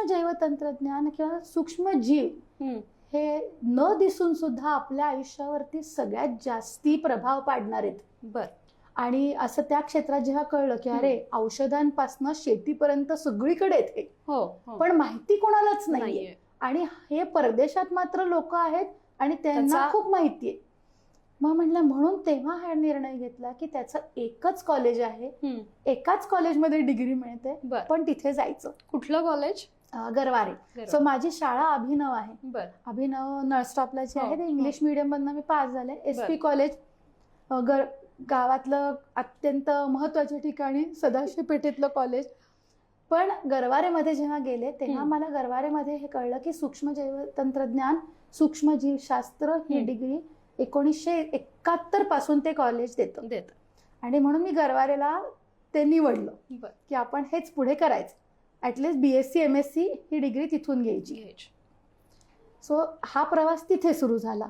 सूक्ष्म जैवतंत्रज्ञान किंवा सूक्ष्म जीव हे न दिसून सुद्धा आपल्या आयुष्यावरती सगळ्यात जास्ती प्रभाव पाडणार आहेत. बर. आणि असं त्या क्षेत्रात जेव्हा कळलं की अरे औषधांपासून शेतीपर्यंत सगळीकडे येते, पण माहिती कोणालाच नाहीये. आणि हे परदेशात मात्र लोक आहेत आणि त्यांना खूप माहिती आहे. मग म्हणलं म्हणून तेव्हा हा निर्णय घेतला की त्याचं एकच कॉलेज आहे, एकाच कॉलेजमध्ये डिग्री मिळते, पण तिथे जायचं. कुठलं कॉलेज? गरवारे. सो माझी शाळा अभिनव आहे. अभिनव नळस्टॉपला जी आहे ते इंग्लिश मीडियम मधनं मी पास झाले. SP कॉलेज गावातलं अत्यंत महत्वाच्या ठिकाणी, सदाशिव पेठेतलं कॉलेज. पण गरवारेमध्ये जेव्हा गेले तेव्हा मला गरवारेमध्ये हे कळलं की सूक्ष्म जैवतंत्रज्ञान सूक्ष्म जीवशास्त्र ही डिग्री 1971 पासून ते कॉलेज देतं. आणि म्हणून मी गरवारेला ते निवडलं की आपण हेच पुढे करायचं. ऍटलिस्ट BSc MSc ही डिग्री तिथून घ्यायची. सो हा प्रवास तिथे सुरू झाला.